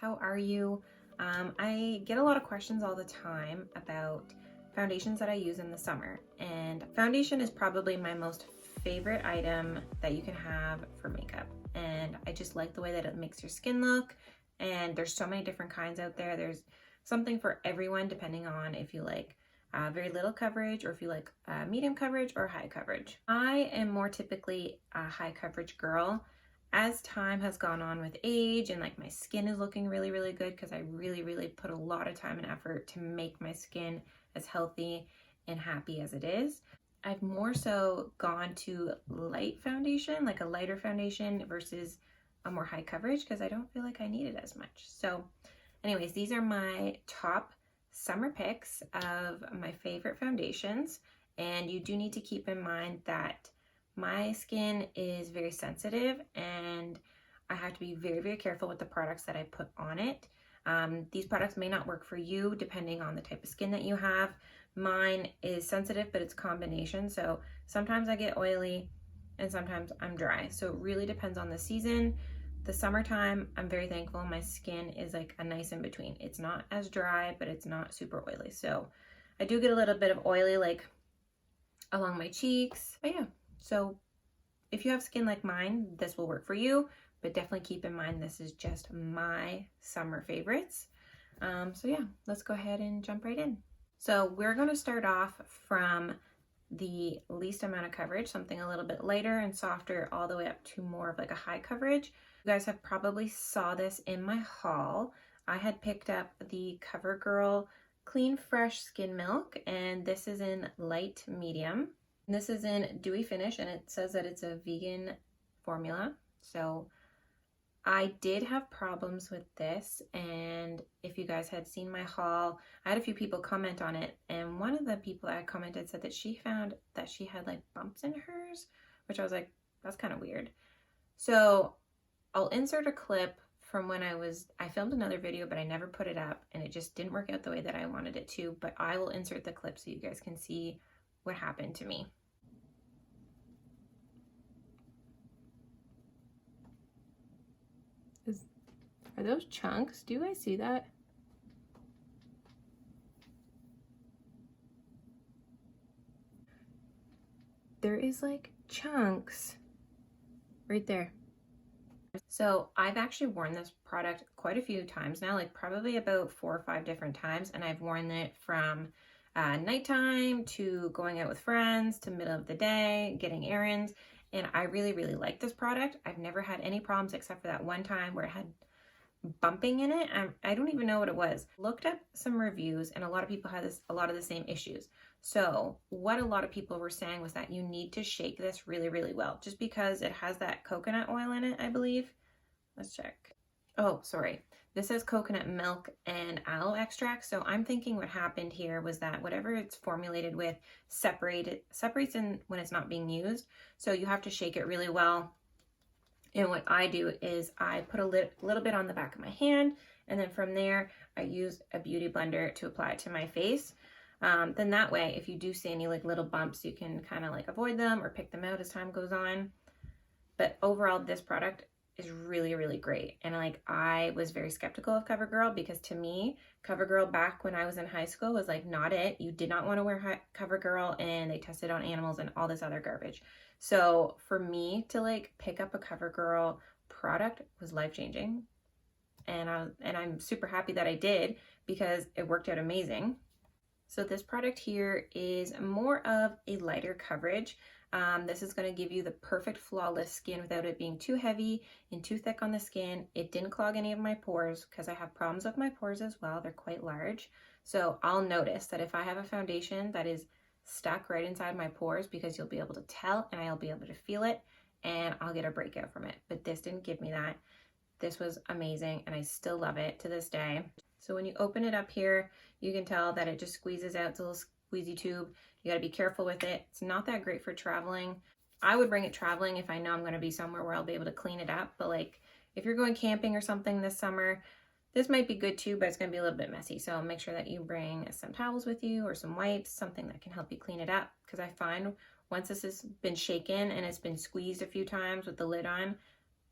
how are you? I get a lot of questions all the time about foundations that I use in the summer, and foundation is probably my most favorite item that you can have for makeup. And I just like the way that it makes your skin look, and there's so many different kinds out there. There's something for everyone depending on if you like very little coverage or if you like medium coverage or high coverage. I am more typically a high coverage girl. As time has gone on with age and like my skin is looking really good because I really put a lot of time and effort to make my skin as healthy and happy as it is, I've more so gone to light foundation, like a lighter foundation versus a more high coverage because I don't feel like I need it as much. So anyways, these are my top summer picks of my favorite foundations, and you do need to keep in mind that my skin is very sensitive and I have to be very careful with the products that I put on it. These products may not work for you depending on the type of skin that you have. Mine is sensitive, but it's combination. So sometimes I get oily and sometimes I'm dry. So it really depends on the season. The summertime, I'm very thankful my skin is like a nice in between. It's not as dry, but it's not super oily. So I do get a little bit of oily like along my cheeks, but yeah. So if you have skin like mine, this will work for you, but definitely keep in mind this is just my summer favorites. So yeah, let's go ahead and jump right in. So we're going to start off from the least amount of coverage, something a little bit lighter and softer, all the way up to more of like a high coverage. You guys have probably saw this in my haul. I had picked up the Covergirl Clean Fresh Skin Milk, and this is in light medium. This is in dewy finish, and it says that it's a vegan formula. So I did have problems with this, and if you guys had seen my haul, I had a few people comment on it, and one of the people that commented said that she found that she had like bumps in hers, which I was like, that's kind of weird. So I'll insert a clip from when I filmed another video, but I never put it up, and it just didn't work out the way that I wanted it to, but I will insert the clip so you guys can see what happened to me. Are those chunks? Do you guys see that? There is like chunks right there. So I've actually worn this product quite a few times now, like probably about 4 or 5 different times, and I've worn it from nighttime to going out with friends to middle of the day, getting errands, and I really like this product. I've never had any problems except for that one time where it had bumping in it. I don't even know what it was. Looked up some reviews, and a lot of people had a lot of the same issues. So what a lot of people were saying was that you need to shake this really well, just because it has that coconut oil in it, I believe. Let's check. Oh, sorry. This says coconut milk and aloe extract. So I'm thinking what happened here was that whatever it's formulated with separates in when it's not being used. So you have to shake it really well. And what I do is I put a little bit on the back of my hand, and then from there I use a beauty blender to apply it to my face. Then that way, if you do see any like little bumps, you can kind of like avoid them or pick them out as time goes on. But overall, this product is really great. And like, I was very skeptical of Covergirl because to me, Covergirl back when I was in high school was like not it. You did not want to wear Covergirl, and they tested on animals and all this other garbage. So for me to like pick up a Covergirl product was life-changing. And I'm super happy that I did because it worked out amazing. So this product here is more of a lighter coverage. This is going to give you the perfect flawless skin without it being too heavy and too thick on the skin. It didn't clog any of my pores because I have problems with my pores as well. They're quite large. So I'll notice that if I have a foundation that is stuck right inside my pores, because you'll be able to tell and I'll be able to feel it, and I'll get a breakout from it. But this didn't give me that. This was amazing, and I still love it to this day. So when you open it up here, you can tell that it just squeezes out. It's a little squeezy tube. You got to be careful with it. It's not that great for traveling. I would bring it traveling if I know I'm going to be somewhere where I'll be able to clean it up. But like if you're going camping or something this summer, this might be good too, but it's going to be a little bit messy. So make sure that you bring some towels with you or some wipes, something that can help you clean it up. Because I find once this has been shaken and it's been squeezed a few times with the lid on,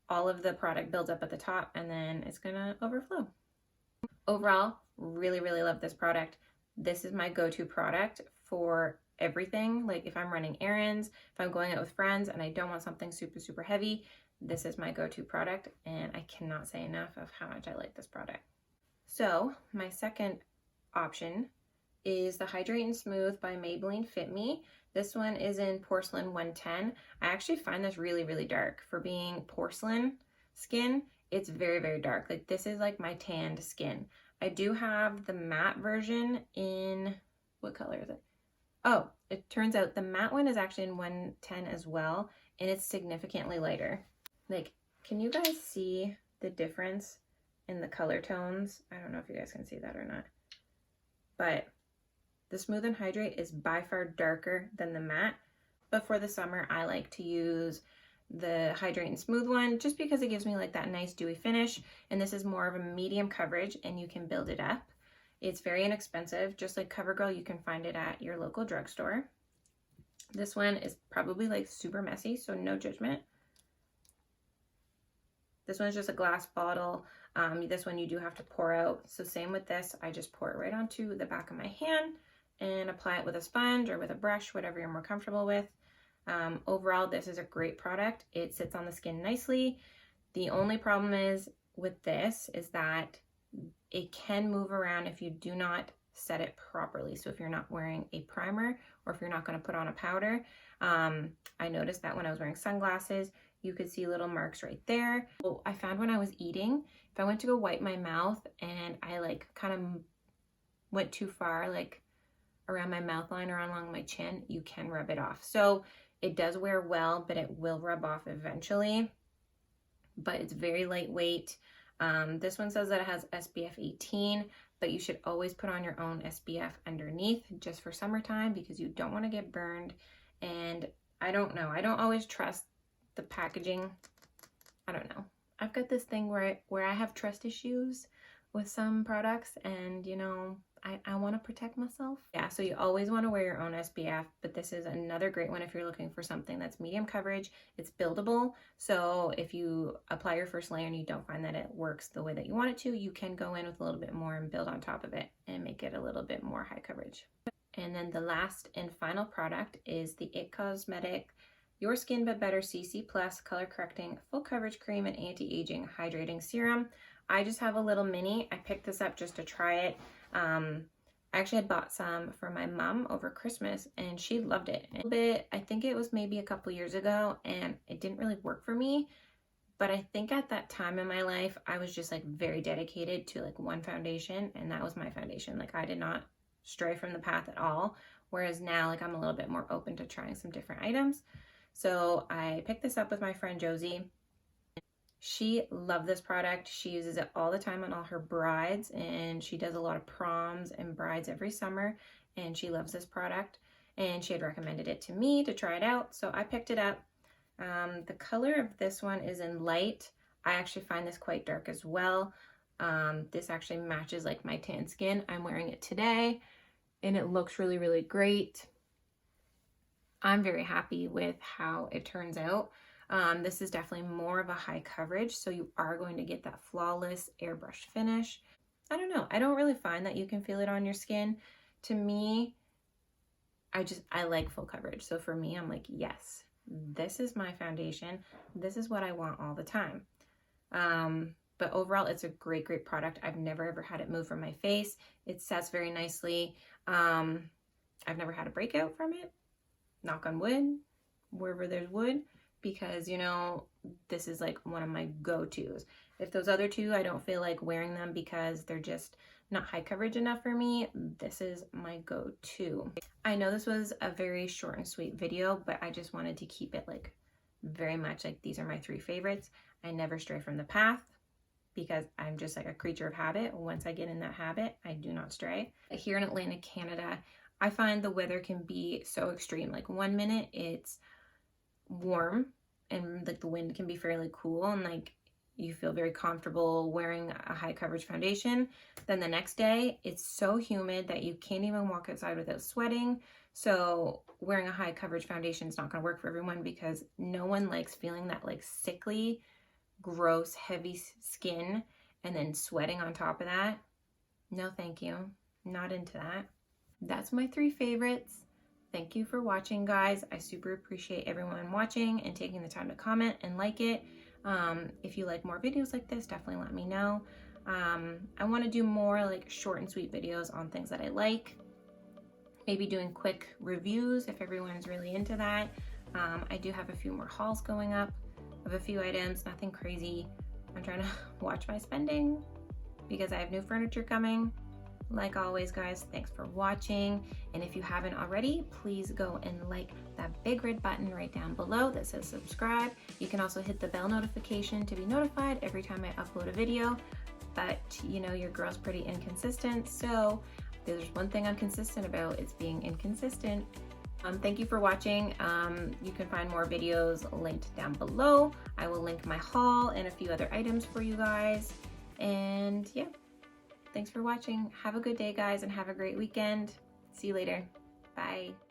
all of the product builds up at the top and then it's going to overflow. Overall, really, really love this product. This is my go-to product for everything. Like if I'm running errands, if I'm going out with friends and I don't want something super, super heavy, this is my go-to product, and I cannot say enough of how much I like this product. So my second option is the Hydrate and Smooth by Maybelline FITme. This one is in Porcelain 110. I actually find this really, really dark. For being porcelain skin, it's very, very dark. Like this is like my tanned skin. I do have the matte version in, what color is it? Oh, it turns out the matte one is actually in 110 as well, and it's significantly lighter. Like, can you guys see the difference in the color tones? I don't know if you guys can see that or not, but the Smooth and Hydrate is by far darker than the matte. But for the summer, I like to use the Hydrate and Smooth one just because it gives me like that nice dewy finish, and this is more of a medium coverage and you can build it up. It's very inexpensive. Just like Covergirl, you can find it at your local drugstore. This one is probably like super messy, so no judgment. This one's just a glass bottle. This one you do have to pour out. So same with this, I just pour it right onto the back of my hand and apply it with a sponge or with a brush, whatever you're more comfortable with. Overall, this is a great product. It sits on the skin nicely. The only problem is with this is that it can move around if you do not set it properly. So if you're not wearing a primer or if you're not going to put on a powder, I noticed that when I was wearing sunglasses, you could see little marks right there. Well, I found when I was eating, if I went to go wipe my mouth and I like kind of went too far, like around my mouth line or along my chin, you can rub it off. So it does wear well, but it will rub off eventually. But it's very lightweight. This one says that it has SPF 18, but you should always put on your own SPF underneath just for summertime because you don't want to get burned. And I don't know, I don't always trust the packaging. I don't know. I've got this thing where I have trust issues with some products, and you know, I want to protect myself. Yeah, so you always want to wear your own SPF, but this is another great one if you're looking for something that's medium coverage. It's buildable, so if you apply your first layer and you don't find that it works the way that you want it to, you can go in with a little bit more and build on top of it and make it a little bit more high coverage. And then the last and final product is the Cosmetic Your Skin But Better CC Plus Color Correcting Full Coverage Cream and Anti-Aging Hydrating Serum. I just have a little mini. I picked this up just to try it. I actually had bought some for my mom over Christmas and she loved it. I think it was maybe a couple years ago and it didn't really work for me. But I think at that time in my life, I was just like very dedicated to like one foundation, and that was my foundation. Like I did not stray from the path at all. Whereas now, like I'm a little bit more open to trying some different items. So I picked this up with my friend Josie. She loved this product. She uses it all the time on all her brides, and she does a lot of proms and brides every summer, and she loves this product, and she had recommended it to me to try it out. So I picked it up. The color of this one is in light. I actually find this quite dark as well. This actually matches like my tan skin. I'm wearing it today and it looks really, really great. I'm very happy with how it turns out. This is definitely more of a high coverage, so you are going to get that flawless airbrush finish. I don't know, I don't really find that you can feel it on your skin. To me, I like full coverage. So for me, I'm like, yes, this is my foundation. This is what I want all the time. But overall, it's a great, great product. I've never ever had it move from my face. It sets very nicely. I've never had a breakout from it. Knock on wood, wherever there's wood, because you know, this is like one of my go-tos. If those other two, I don't feel like wearing them because they're just not high coverage enough for me, this is my go-to. I know this was a very short and sweet video, but I just wanted to keep it like very much like these are my 3 favorites. I never stray from the path because I'm just like a creature of habit. Once I get in that habit, I do not stray. Here in Atlantic, Canada, I find the weather can be so extreme. Like one minute it's warm and like the wind can be fairly cool and like you feel very comfortable wearing a high coverage foundation. Then the next day it's so humid that you can't even walk outside without sweating. So wearing a high coverage foundation is not going to work for everyone because no one likes feeling that like sickly, gross, heavy skin and then sweating on top of that. No, thank you. Not into that. That's my 3 favorites. Thank you for watching, guys. I super appreciate everyone watching and taking the time to comment and like it. If you like more videos like this, definitely let me know. I want to do more like short and sweet videos on things that I like. Maybe doing quick reviews if everyone's really into that. I do have a few more hauls going up of a few items, nothing crazy. I'm trying to watch my spending because I have new furniture coming. Like always, guys, thanks for watching. And if you haven't already, please go and like that big red button right down below that says subscribe. You can also hit the bell notification to be notified every time I upload a video. But you know, your girl's pretty inconsistent, so there's one thing I'm consistent about, it's being inconsistent. Thank you for watching. You can find more videos linked down below. I will link my haul and a few other items for you guys. And yeah, thanks for watching. Have a good day, guys, and have a great weekend. See you later. Bye.